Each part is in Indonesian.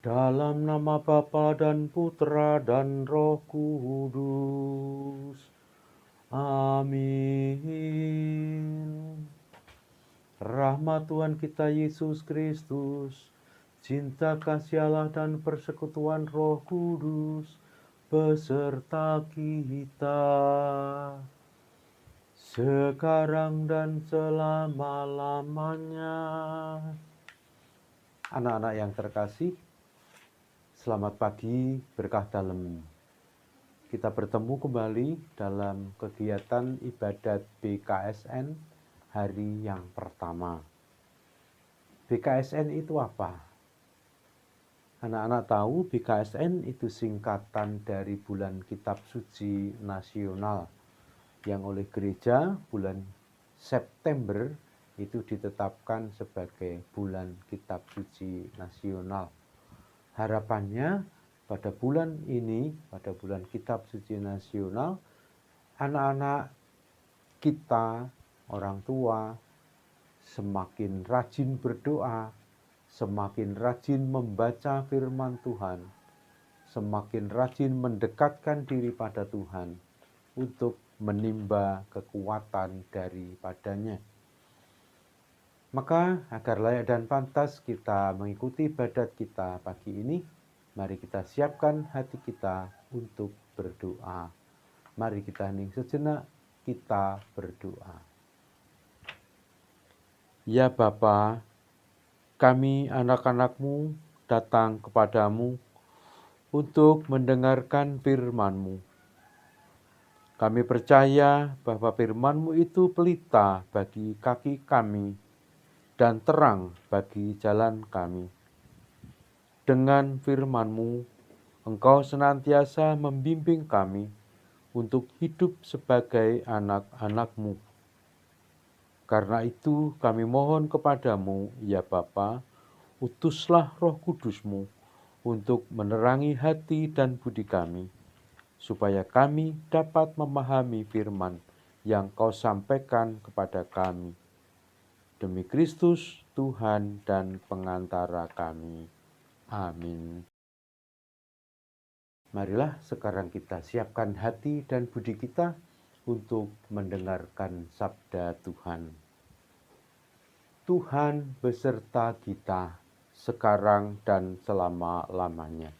Dalam nama Bapa dan Putra dan Roh Kudus. Amin. Rahmat Tuhan kita Yesus Kristus, cinta kasih Allah dan persekutuan Roh Kudus beserta kita sekarang dan selama-lamanya. Anak-anak yang terkasih, selamat pagi, berkah dalam. Kita bertemu kembali dalam kegiatan ibadat BKSN hari yang pertama. BKSN itu apa? Anak-anak tahu BKSN itu singkatan dari Bulan Kitab Suci Nasional yang oleh gereja bulan September itu ditetapkan sebagai Bulan Kitab Suci Nasional. Harapannya pada bulan ini, pada bulan Kitab Suci Nasional, anak-anak kita, orang tua, semakin rajin berdoa, semakin rajin membaca firman Tuhan, semakin rajin mendekatkan diri pada Tuhan untuk menimba kekuatan daripadanya. Maka agar layak dan pantas kita mengikuti ibadat kita pagi ini, mari kita siapkan hati kita untuk berdoa. Mari kita hening sejenak, kita berdoa. Ya Bapa, kami anak-anak-Mu datang kepadamu untuk mendengarkan firman-Mu. Kami percaya bahwa firman-Mu itu pelita bagi kaki kami dan terang bagi jalan kami. Dengan firman-Mu, Engkau senantiasa membimbing kami untuk hidup sebagai anak-anak-Mu. Karena itu kami mohon kepadamu, ya Bapa, utuslah Roh Kudus-Mu untuk menerangi hati dan budi kami, supaya kami dapat memahami firman yang Kau sampaikan kepada kami. Demi Kristus, Tuhan dan pengantara kami. Amin. Marilah sekarang kita siapkan hati dan budi kita untuk mendengarkan sabda Tuhan. Tuhan beserta kita sekarang dan selama-lamanya.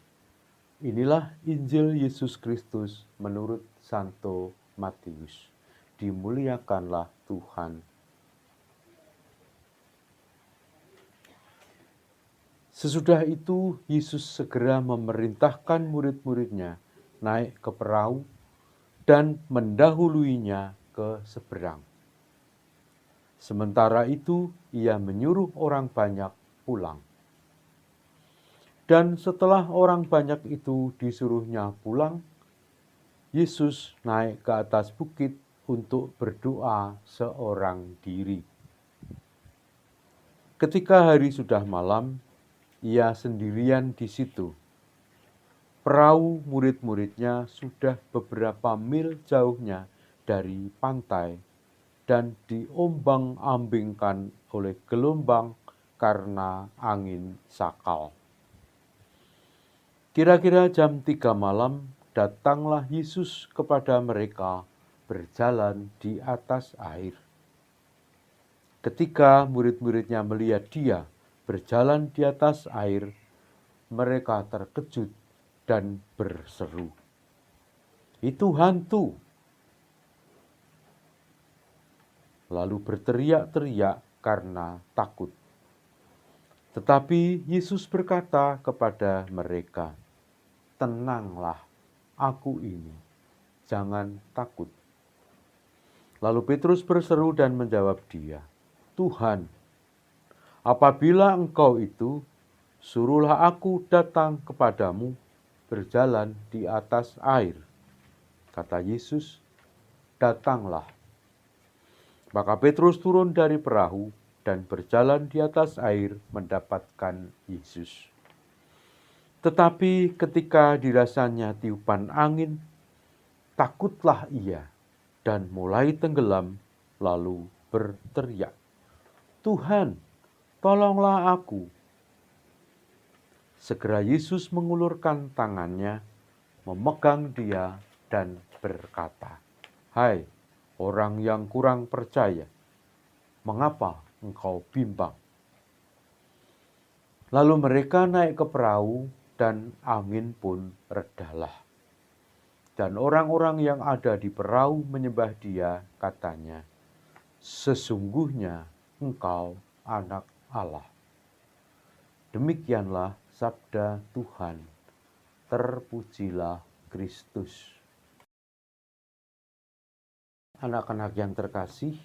Inilah Injil Yesus Kristus menurut Santo Matius. Dimuliakanlah Tuhan. Sesudah itu, Yesus segera memerintahkan murid-muridnya naik ke perahu dan mendahuluinya ke seberang. Sementara itu, ia menyuruh orang banyak pulang. Dan setelah orang banyak itu disuruhnya pulang, Yesus naik ke atas bukit untuk berdoa seorang diri. Ketika hari sudah malam, ia sendirian di situ. Perahu murid-muridnya sudah beberapa mil jauhnya dari pantai dan diombang-ambingkan oleh gelombang karena angin sakal. Kira-kira jam 3 malam, datanglah Yesus kepada mereka berjalan di atas air. Ketika murid-muridnya melihat dia berjalan di atas air, mereka terkejut dan berseru, "Itu hantu!" Lalu berteriak-teriak karena takut. Tetapi Yesus berkata kepada mereka, "Tenanglah, aku ini, jangan takut." Lalu Petrus berseru dan menjawab dia, "Tuhan, apabila Engkau itu, suruhlah aku datang kepadamu berjalan di atas air." Kata Yesus, "Datanglah." Maka Petrus turun dari perahu dan berjalan di atas air mendapatkan Yesus. Tetapi ketika dirasanya tiupan angin, takutlah ia dan mulai tenggelam, lalu berteriak, "Tuhan, tolonglah aku." Segera Yesus mengulurkan tangannya, memegang dia dan berkata, "Hai orang yang kurang percaya, mengapa engkau bimbang?" Lalu mereka naik ke perahu dan angin pun redalah. Dan orang-orang yang ada di perahu menyembah dia, katanya, "Sesungguhnya engkau anak Allah." Demikianlah sabda Tuhan. Terpujilah Kristus. Anak-anak yang terkasih,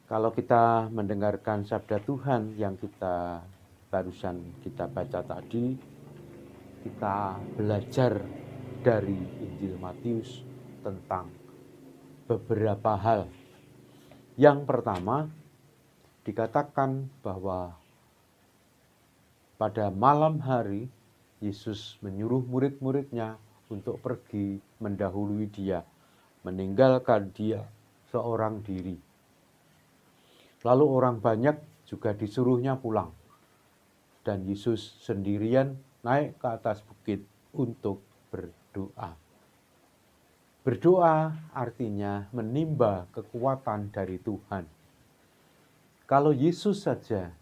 kalau kita mendengarkan sabda Tuhan yang barusan kita baca tadi, kita belajar dari Injil Matius tentang beberapa hal. Yang pertama, dikatakan bahwa pada malam hari Yesus menyuruh murid-muridnya untuk pergi mendahului dia, meninggalkan dia seorang diri. Lalu orang banyak juga disuruhnya pulang. Dan Yesus sendirian naik ke atas bukit untuk berdoa. Berdoa artinya menimba kekuatan dari Tuhan. Kalau Yesus saja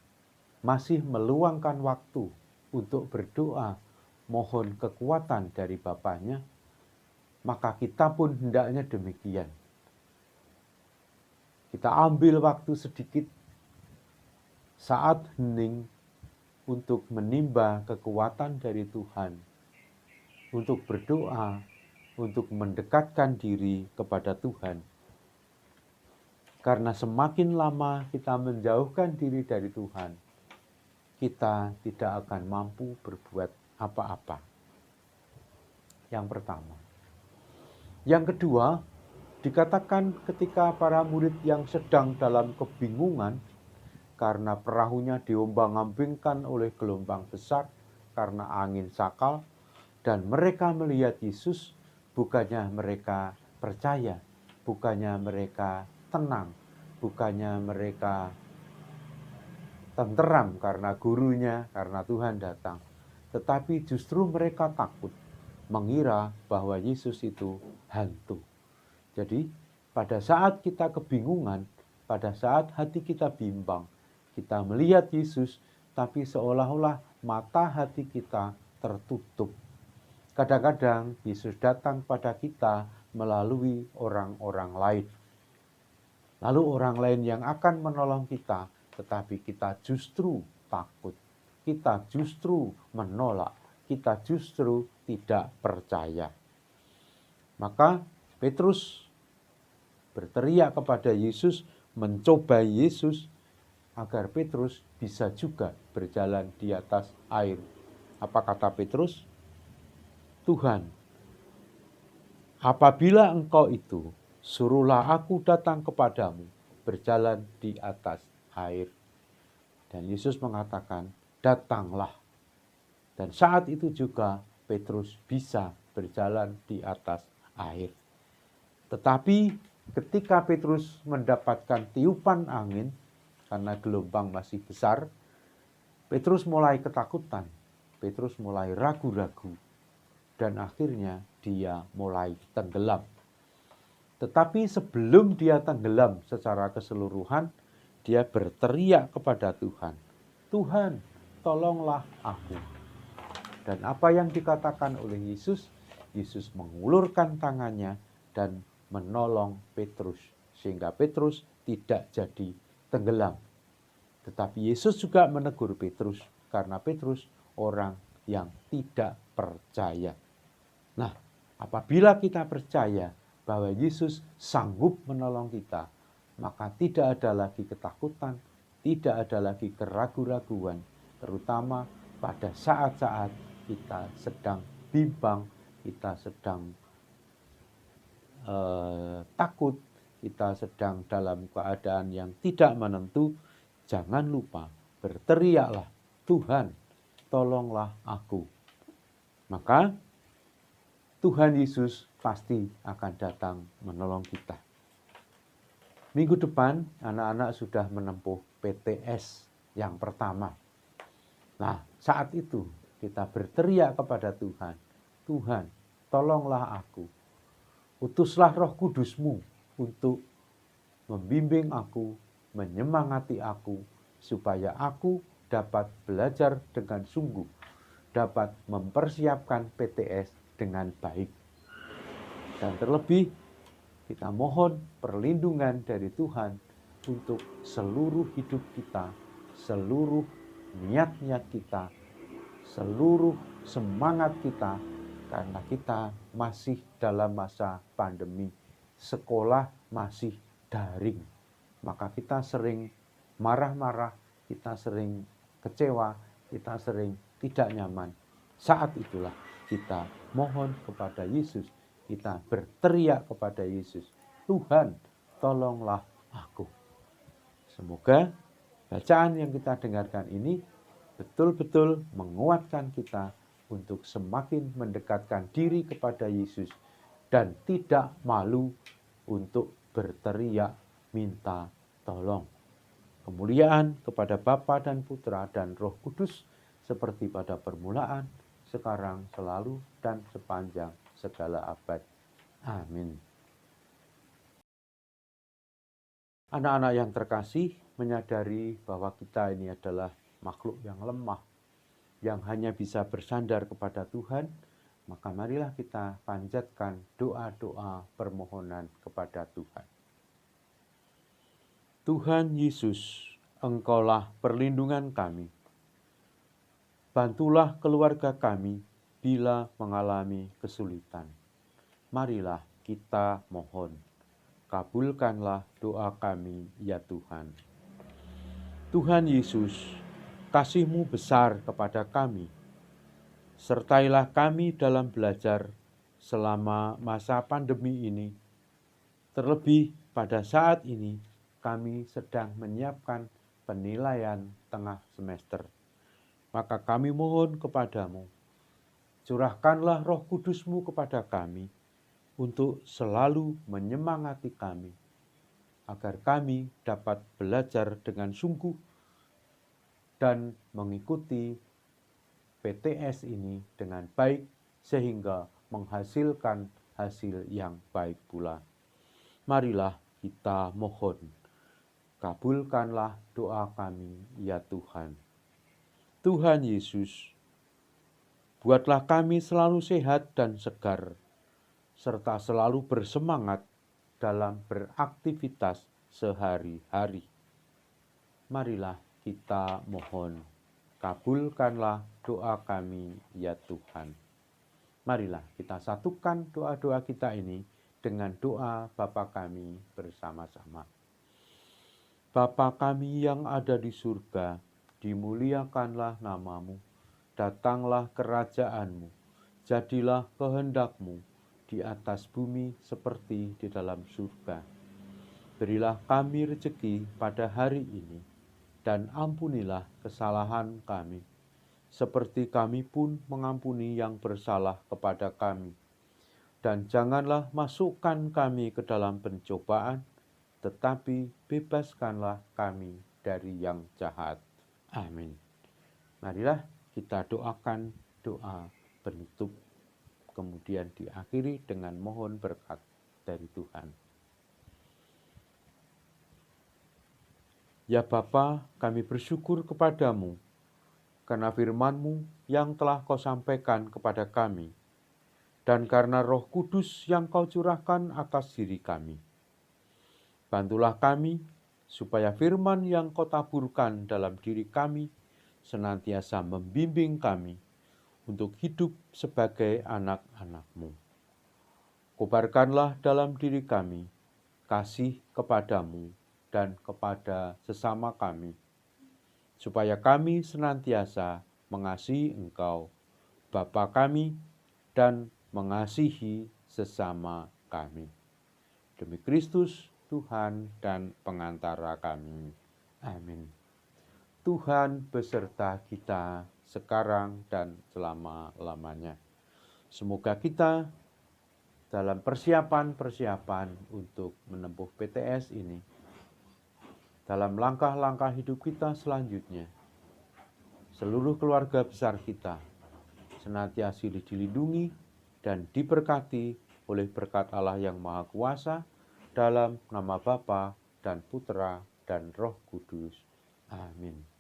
masih meluangkan waktu untuk berdoa, mohon kekuatan dari Bapaknya, maka kita pun hendaknya demikian. Kita ambil waktu sedikit saat hening untuk menimba kekuatan dari Tuhan, untuk berdoa, untuk mendekatkan diri kepada Tuhan. Karena semakin lama kita menjauhkan diri dari Tuhan, kita tidak akan mampu berbuat apa-apa. Yang pertama. Yang kedua, dikatakan ketika para murid yang sedang dalam kebingungan karena perahunya diombang-ambingkan oleh gelombang besar karena angin sakal, dan mereka melihat Yesus, bukannya mereka percaya, bukannya mereka tenang, bukannya mereka tenteram karena gurunya, karena Tuhan datang. Tetapi justru mereka takut, mengira bahwa Yesus itu hantu. Jadi pada saat kita kebingungan, pada saat hati kita bimbang, kita melihat Yesus, tapi seolah-olah mata hati kita tertutup. Kadang-kadang Yesus datang pada kita melalui orang-orang lain. Lalu orang lain yang akan menolong kita, tetapi kita justru takut, kita justru menolak, kita justru tidak percaya. Maka Petrus berteriak kepada Yesus, mencobai Yesus, agar Petrus bisa juga berjalan di atas air. Apa kata Petrus? "Tuhan, apabila engkau itu, suruhlah aku datang kepadamu, berjalan di atas air." Dan Yesus mengatakan, "Datanglah." Dan saat itu juga Petrus bisa berjalan di atas air. Tetapi ketika Petrus mendapatkan tiupan angin, karena gelombang masih besar, Petrus mulai ketakutan, Petrus mulai ragu-ragu, dan akhirnya dia mulai tenggelam. Tetapi sebelum dia tenggelam secara keseluruhan, dia berteriak kepada Tuhan, "Tuhan, tolonglah aku." Dan apa yang dikatakan oleh Yesus? Yesus mengulurkan tangannya dan menolong Petrus, sehingga Petrus tidak jadi tenggelam. Tetapi Yesus juga menegur Petrus, karena Petrus orang yang tidak percaya. Nah, apabila kita percaya bahwa Yesus sanggup menolong kita, maka tidak ada lagi ketakutan, tidak ada lagi keraguan-raguan, terutama pada saat-saat kita sedang bimbang, kita sedang takut, kita sedang dalam keadaan yang tidak menentu. Jangan lupa berteriaklah, "Tuhan, tolonglah aku." Maka Tuhan Yesus pasti akan datang menolong kita. Minggu depan anak-anak sudah menempuh PTS yang pertama. Nah, saat itu kita berteriak kepada Tuhan, Tuhan, tolonglah aku. Utuslah Roh Kudus-Mu untuk membimbing aku, menyemangati aku, supaya aku dapat belajar dengan sungguh, dapat mempersiapkan PTS dengan baik. Dan terlebih, kita mohon perlindungan dari Tuhan untuk seluruh hidup kita, seluruh niat-niat kita, seluruh semangat kita, karena kita masih dalam masa pandemi, sekolah masih daring. Maka kita sering marah-marah, kita sering kecewa, kita sering tidak nyaman. Saat itulah kita mohon kepada Yesus, kita berteriak kepada Yesus, Tuhan, tolonglah aku. Semoga bacaan yang kita dengarkan ini betul-betul menguatkan kita untuk semakin mendekatkan diri kepada Yesus dan tidak malu untuk berteriak minta tolong. Kemuliaan kepada Bapa dan Putra dan Roh Kudus seperti pada permulaan, sekarang, selalu, dan sepanjang segala abad. Amin. Anak-anak yang terkasih, menyadari bahwa kita ini adalah makhluk yang lemah, yang hanya bisa bersandar kepada Tuhan, maka marilah kita panjatkan doa-doa permohonan kepada Tuhan. Tuhan Yesus, Engkaulah perlindungan kami. Bantulah keluarga kami bila mengalami kesulitan. Marilah kita mohon. Kabulkanlah doa kami, ya Tuhan. Tuhan Yesus, kasih-Mu besar kepada kami. Sertailah kami dalam belajar selama masa pandemi ini. Terlebih pada saat ini, kami sedang menyiapkan penilaian tengah semester. Maka kami mohon kepadamu, curahkanlah Roh Kudus-Mu kepada kami, untuk selalu menyemangati kami, agar kami dapat belajar dengan sungguh dan mengikuti PTS ini dengan baik, sehingga menghasilkan hasil yang baik pula. Marilah kita mohon, kabulkanlah doa kami, ya Tuhan. Tuhan Yesus, buatlah kami selalu sehat dan segar, serta selalu bersemangat dalam beraktivitas sehari-hari. Marilah kita mohon, kabulkanlah doa kami, ya Tuhan. Marilah kita satukan doa-doa kita ini dengan doa Bapa kami bersama-sama. Bapa kami yang ada di surga, dimuliakanlah nama-Mu, datanglah kerajaan-Mu, jadilah kehendak-Mu di atas bumi seperti di dalam surga. Berilah kami rezeki pada hari ini, dan ampunilah kesalahan kami, seperti kami pun mengampuni yang bersalah kepada kami. Dan janganlah masukkan kami ke dalam pencobaan, tetapi bebaskanlah kami dari yang jahat. Amin. Marilah kita doakan doa penutup, kemudian diakhiri dengan mohon berkat dari Tuhan. Ya Bapa, kami bersyukur kepadamu karena firman-Mu yang telah Kau sampaikan kepada kami, dan karena Roh Kudus yang Kau curahkan atas diri kami. Bantulah kami supaya firman yang Kau taburkan dalam diri kami senantiasa membimbing kami untuk hidup sebagai anak-anak-Mu. Kobarkanlah dalam diri kami kasih kepadamu dan kepada sesama kami, supaya kami senantiasa mengasihi Engkau, Bapa kami, dan mengasihi sesama kami. Demi Kristus, Tuhan dan pengantara kami. Amin. Tuhan beserta kita sekarang dan selama-lamanya. Semoga kita dalam persiapan-persiapan untuk menempuh PTS ini, dalam langkah-langkah hidup kita selanjutnya, seluruh keluarga besar kita senantiasa dilindungi dan diberkati oleh berkat Allah yang Maha Kuasa, dalam nama Bapa dan Putra dan Roh Kudus. Amin.